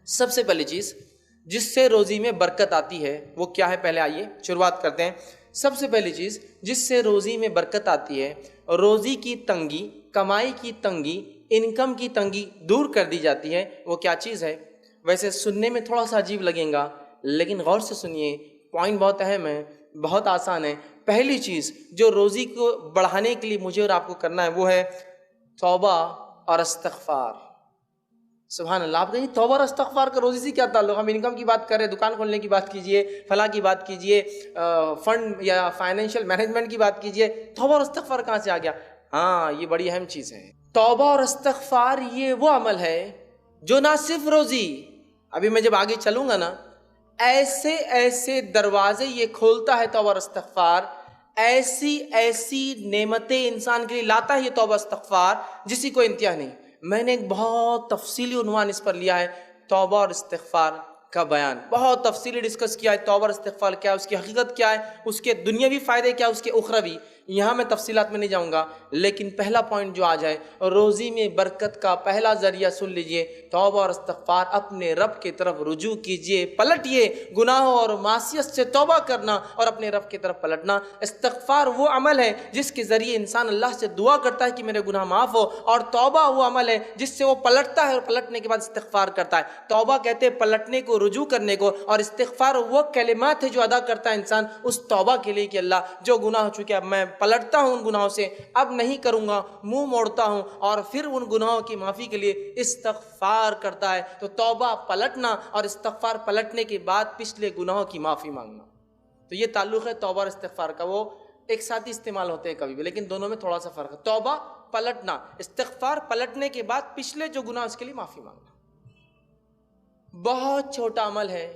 سب سے پہلی چیز جس سے روزی میں برکت آتی ہے وہ کیا ہے؟ پہلے آئیے شروعات کرتے ہیں۔ سب سے پہلی چیز جس سے روزی میں برکت آتی ہے، روزی کی تنگی، کمائی کی تنگی، انکم کی تنگی دور کر دی جاتی ہے۔ وہ کیا چیز ہے؟ ویسے سننے میں تھوڑا سا عجیب لگے گا، لیکن غور سے سنیے، پوائنٹ بہت اہم ہے، بہت آسان ہے۔ پہلی چیز جو روزی کو بڑھانے کے لیے مجھے اور آپ کو کرنا ہے وہ ہے توبہ اور استغفار۔ سبحان اللہ! آپ کہیں توبہ اور استغفار کا روزی سے کیا تعلق؟ ہم انکم کی بات کر رہے ہیں، دکان کھولنے کی بات کیجئے، فلاں کی بات کیجئے، فنڈ یا فائنینشیل مینجمنٹ کی بات کیجئے، توبہ اور استغفار کہاں سے آ گیا؟ ہاں، یہ بڑی اہم چیز ہے۔ توبہ اور استغفار یہ وہ عمل ہے جو نہ صرف روزی، ابھی میں جب آگے چلوں گا نا، ایسے ایسے دروازے یہ کھولتا ہے توبہ اور استغفار، ایسی ایسی نعمتیں انسان کے لیے لاتا ہے یہ توبہ استغفار جس کی کوئی انتہا نہیں۔ میں نے ایک بہت تفصیلی عنوان اس پر لیا ہے، توبہ اور استغفار کا بیان، بہت تفصیلی ڈسکس کیا ہے۔ توبہ اور استغفار کیا ہے، اس کی حقیقت کیا ہے، اس کے دنیاوی فائدے کیا ہے، اس کے اخروی، یہاں میں تفصیلات میں نہیں جاؤں گا، لیکن پہلا پوائنٹ جو آ جائے، روزی میں برکت کا پہلا ذریعہ سن لیجئے، توبہ اور استغفار۔ اپنے رب کی طرف رجوع کیجئے، پلٹیے، گناہوں اور معصیت سے توبہ کرنا اور اپنے رب کی طرف پلٹنا۔ استغفار وہ عمل ہے جس کے ذریعے انسان اللہ سے دعا کرتا ہے کہ میرے گناہ معاف ہو، اور توبہ وہ عمل ہے جس سے وہ پلٹتا ہے اور پلٹنے کے بعد استغفار کرتا ہے۔ توبہ کہتے ہیں پلٹنے کو، رجوع کرنے کو، اور استغفار وہ کلمات ہے جو ادا کرتا ہے انسان اس توبہ کے لیے کہ اللہ جو گناہ ہو چکے اب میں پلٹتا ہوں ان گناہوں سے، اب نہیں کروں گا، منہ موڑتا ہوں، اور پھر ان گناہوں کی معافی کے لیے استغفار کرتا ہے۔ تو توبہ پلٹنا اور استغفار پلٹنے کے بعد پچھلے گناہوں کی معافی مانگنا، تو یہ تعلق ہے توبہ اور استغفار کا۔ وہ ایک ساتھ ہی استعمال ہوتے ہیں کبھی بھی، لیکن دونوں میں تھوڑا سا فرق ہے۔ توبہ پلٹنا، استغفار پلٹنے کے بعد پچھلے جو گناہ اس کے لیے معافی مانگنا۔ بہت چھوٹا عمل ہے،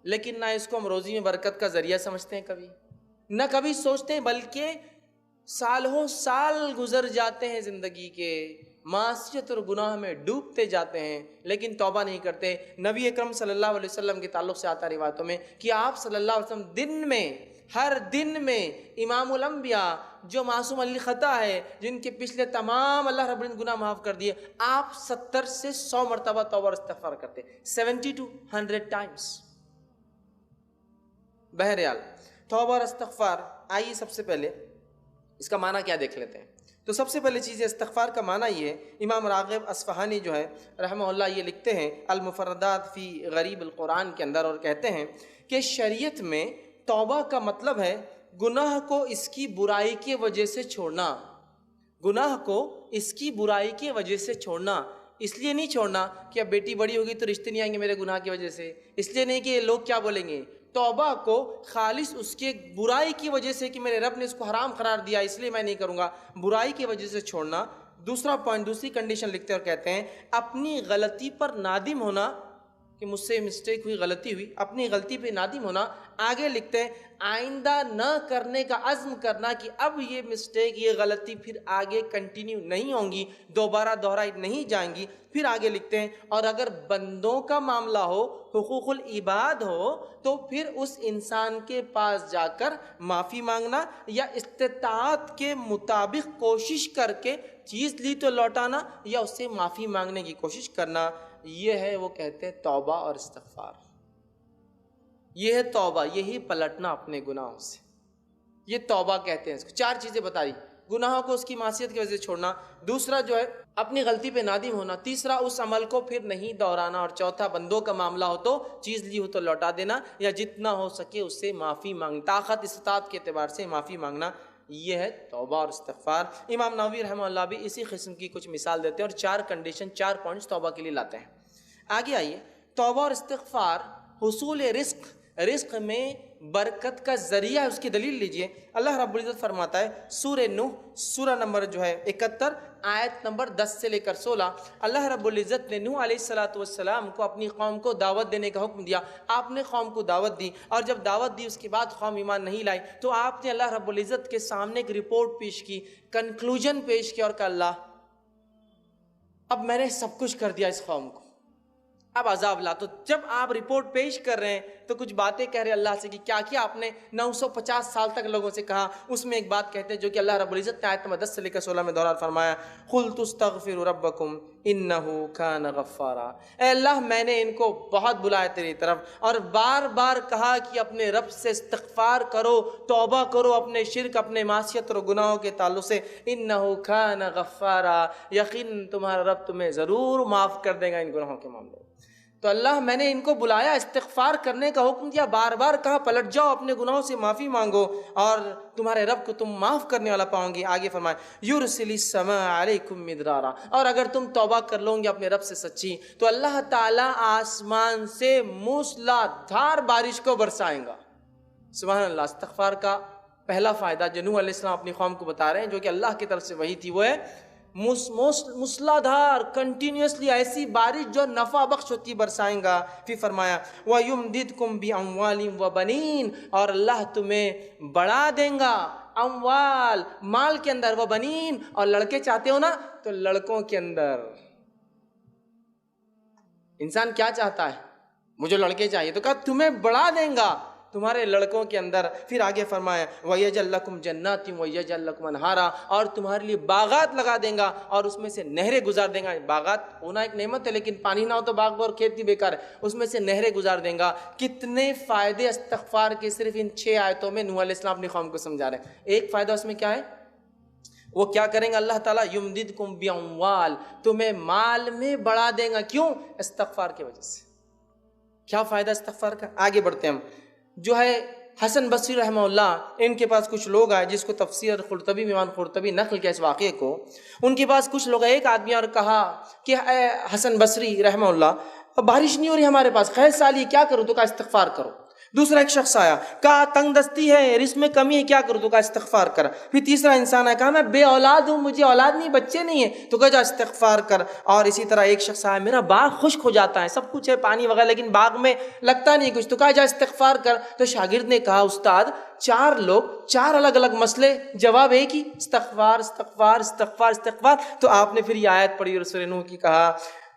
لیکن نہ اس کو ہم روزی میں برکت کا ذریعہ سمجھتے ہیں کبھی، نہ کبھی سوچتے ہیں، بلکہ سالوں سال گزر جاتے ہیں زندگی کے، معصیت اور گناہ میں ڈوبتے جاتے ہیں، لیکن توبہ نہیں کرتے۔ نبی اکرم صلی اللہ علیہ وسلم کے تعلق سے آتا روایتوں میں کہ آپ صلی اللہ علیہ وسلم دن میں، ہر دن میں امام الانبیاء جو معصوم الخطا ہے، جن کے پچھلے تمام اللہ رب العالمین گناہ معاف کر دیے، آپ 70 سے 100 مرتبہ توبہ اور استغفار کرتے، 70 to 100 times۔ بہرحال توبہ اور استغفار، آئیے سب سے پہلے اس کا معنی کیا دیکھ لیتے ہیں۔ تو سب سے پہلے چیز ہے استغفار کا معنی یہ ہے، امام راغب اصفہانی جو ہے رحمہ اللہ یہ لکھتے ہیں المفردات فی غریب القرآن کے اندر، اور کہتے ہیں کہ شریعت میں توبہ کا مطلب ہے گناہ کو اس کی برائی کی وجہ سے چھوڑنا، گناہ کو اس کی برائی کی وجہ سے چھوڑنا۔ اس لیے نہیں چھوڑنا کہ اب بیٹی بڑی ہوگی تو رشتے نہیں آئیں گے میرے گناہ کی وجہ سے، اس لیے نہیں کہ لوگ کیا بولیں گے، توبہ کو خالص اس کے برائی کی وجہ سے کہ میرے رب نے اس کو حرام قرار دیا اس لیے میں نہیں کروں گا، برائی کی وجہ سے چھوڑنا۔ دوسرا پوائنٹ، دوسری کنڈیشن لکھتے ہیں اور کہتے ہیں اپنی غلطی پر نادم ہونا، کہ مجھ سے مسٹیک ہوئی، غلطی ہوئی، اپنی غلطی پہ نادم ہونا۔ آگے لکھتے ہیں آئندہ نہ کرنے کا عزم کرنا کہ اب یہ مسٹیک، یہ غلطی پھر آگے کنٹینیو نہیں ہوں گی، دوبارہ دہرائی نہیں جائیں گی۔ پھر آگے لکھتے ہیں اور اگر بندوں کا معاملہ ہو، حقوق العباد ہو، تو پھر اس انسان کے پاس جا کر معافی مانگنا، یا استطاعت کے مطابق کوشش کر کے چیز لی تو لوٹانا، یا اس سے معافی مانگنے کی کوشش کرنا۔ یہ ہے، وہ کہتے ہیں توبہ اور استغفار۔ یہ ہے توبہ، یہی پلٹنا اپنے گناہوں سے، یہ توبہ کہتے ہیں اس کو۔ چار چیزیں بتائی، گناہوں کو اس کی معصیت کی وجہ سے چھوڑنا، دوسرا جو ہے اپنی غلطی پہ نادم ہونا، تیسرا اس عمل کو پھر نہیں دہرانا، اور چوتھا بندوں کا معاملہ ہو تو چیز لی ہو تو لوٹا دینا، یا جتنا ہو سکے اس سے معافی مانگنا، طاقت استطاعت کے اعتبار سے معافی مانگنا۔ یہ ہے توبہ اور استغفار۔ امام نووی رحمہ اللہ بھی اسی قسم کی کچھ مثال دیتے ہیں اور چار کنڈیشن، چار پوائنٹس توبہ کے لیے لاتے ہیں۔ آگے آئیے، توبہ اور استغفار حصول رزق میں برکت کا ذریعہ، اس کی دلیل لیجئے۔ اللہ رب العزت فرماتا ہے سورہ نوح، سورہ نمبر جو ہے 71، آیت نمبر 10 سے لے کر 16، اللہ رب العزت نے نوح علیہ السلام کو اپنی قوم کو دعوت دینے کا حکم دیا۔ آپ نے قوم کو دعوت دی، اور جب دعوت دی اس کے بعد قوم ایمان نہیں لائی، تو آپ نے اللہ رب العزت کے سامنے ایک رپورٹ پیش کی، کنکلوژن پیش کیا، اور کہا اللہ اب میں نے سب کچھ کر دیا اس قوم کو، اب عذاب لا۔ تو جب آپ رپورٹ پیش کر رہے ہیں تو کچھ باتیں کہہ رہے اللہ سے کہ کیا کیا آپ نے 950 سال تک لوگوں سے کہا، اس میں ایک بات کہتے ہیں جو کہ اللہ رب العزت نے آیت نمبر 10 سے لے کر 16 میں دوہرا فرمایا، قُلْ تُسْتَغْفِرُوا رَبَّكُمْ انہو کان غفارا، اے اللہ میں نے ان کو بہت بلایا تیری طرف اور بار بار کہا کہ اپنے رب سے استغفار کرو، توبہ کرو اپنے شرک، اپنے معصیت اور گناہوں کے تعلق سے، انہو کان غفارا، یقین تمہارا رب تمہیں ضرور معاف کر دے گا ان گناہوں کے معاملے میں۔ تو اللہ میں نے ان کو بلایا، استغفار کرنے کا حکم دیا، بار بار کہا پلٹ جاؤ اپنے گناہوں سے معافی مانگو اور تمہارے رب کو تم معاف کرنے والا پاؤں گی۔ آگے فرمائے یرسل السماء علیکم مدرارا، اور اگر تم توبہ کر لو گے اپنے رب سے سچی تو اللہ تعالیٰ آسمان سے موسلا دھار بارش کو برسائیں گا۔ سبحان اللہ۔ استغفار کا پہلا فائدہ جو نوح علیہ السلام اپنی قوم کو بتا رہے ہیں، جو کہ اللہ کی طرف سے وحی تھی، وہ ہے موسلادھار کنٹینیوسلی ایسی بارش جو نفع بخش ہوتی برسائیں گا۔ پھر فرمایا وَيُمْدِدْكُمْ بِأَمْوَالٍ وَبَنِينَ، اور اللہ تمہیں بڑھا دیں گا، اموال مال کے اندر، وبنین، اور لڑکے چاہتے ہو نا تو لڑکوں کے اندر۔ انسان کیا چاہتا ہے؟ مجھے لڑکے چاہیے، تو کہا تمہیں بڑھا دیں گا تمہارے لڑکوں کے اندر۔ پھر آگے فرمایا وَيَجْعَلْ لَكُمْ جَنَّاتٍ وَيَجْعَلْ لَكُمْ أَنْهَارًا، اور تمہارے لیے باغات لگا دیں گا اور اس میں سے نہریں گزار دیں گا۔ باغات ہونا ایک نعمت ہے، لیکن پانی نہ ہو تو باغ اور کھیت بھی بیکار ہے، اس میں سے نہریں گزار دیں گا۔ کتنے فائدے استغفار کے صرف ان 6 آیتوں میں نوح علیہ السلام اپنی قوم کو سمجھا رہے ہیں۔ ایک فائدہ اس میں کیا ہے؟ وہ کیا کریں گے اللہ تعالیٰ؟ یمددکم باموال، تمہیں مال میں بڑھا دیں گا۔ کیوں؟ استغفار کی وجہ سے۔ کیا فائدہ استغفار کا؟ آگے بڑھتے ہیں ہم۔ جو ہے حسن بصری رحمہ اللہ، ان کے پاس کچھ لوگ آئے، جس کو تفسیر قرطبی میں امام قرطبی نقل کیا اس واقعے کو، ان کے پاس کچھ لوگ، ایک آدمی اور کہا کہ اے حسن بصری رحمہ اللہ، بارش نہیں ہو رہی ہمارے پاس، خیر سالی کیا کروں؟ تو کہا استغفار کرو۔ دوسرا ایک شخص آیا، کہا تنگ دستی ہے، رزق میں کمی ہے، کیا کروں؟ تو کہا استغفار کر۔ پھر تیسرا انسان آیا، کہا میں بے اولاد ہوں، مجھے اولاد نہیں، بچے نہیں ہیں، تو کہا جا استغفار کر۔ اور اسی طرح ایک شخص آیا، میرا باغ خشک ہو جاتا ہے، سب کچھ ہے پانی وغیرہ لیکن باغ میں لگتا نہیں کچھ، تو کہا جا استغفار کر۔ تو شاگرد نے کہا استاد 4 لوگ 4 الگ الگ مسئلے، جواب ایک ہی، استغفار استغفار استغفار استغفار۔ تو آپ نے پھر یہ آیت پڑھی اور سورہ نوح کی کہا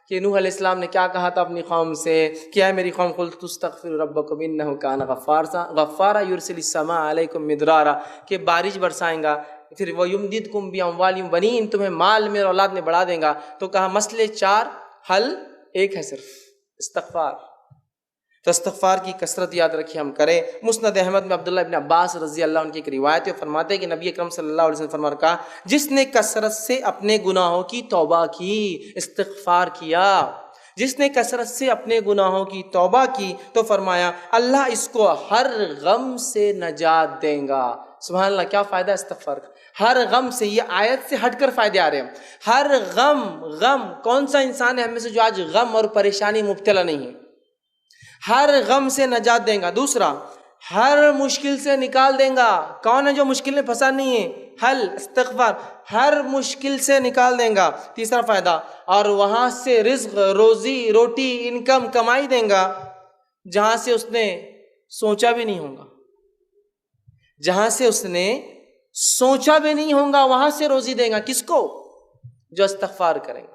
کہ نوح علیہ السلام نے کیا کہا تھا اپنی قوم سے کہ اے میری قوم قلت استغفروا ربکم انہ کان غفارا یرسل السماء علیکم مدرارا، کہ بارش برسائیں گا۔ پھر ویمددکم باموال وبنین، تمہیں مال میں اور اولاد میں بڑھا دیں گا۔ تو کہا مسئلے 4، حل ایک ہے، صرف استغفار۔ تو استغفار کی کثرت یاد رکھیے ہم کریں۔ مسند احمد میں عبداللہ ابن عباس رضی اللہ عنہ کی ایک روایت ہے، فرماتے ہیں کہ نبی اکرم صلی اللہ علیہ وسلم فرمایا، کہا جس نے کثرت سے اپنے گناہوں کی توبہ کی، استغفار کیا، جس نے کثرت سے اپنے گناہوں کی توبہ کی، تو فرمایا اللہ اس کو ہر غم سے نجات دیں گا۔ سبحان اللہ، کیا فائدہ استغفار کا؟ ہر غم سے، یہ آیت سے ہٹ کر فائدے آ رہے ہیں۔ ہر غم، کون سا انسان ہے ہم میں سے جو آج غم اور پریشانی مبتلا نہیں ہے؟ ہر غم سے نجات دیں گا۔ دوسرا، ہر مشکل سے نکال دیں گا۔ کون ہے جو مشکل میں پھنسا نہیں ہے؟ حل استغفار، ہر مشکل سے نکال دیں گا۔ تیسرا فائدہ، اور وہاں سے رزق، روزی روٹی، انکم کمائی دیں گا جہاں سے اس نے سوچا بھی نہیں ہوگا، جہاں سے اس نے سوچا بھی نہیں ہوگا وہاں سے روزی دیں گا۔ کس کو؟ جو استغفار کریں گا۔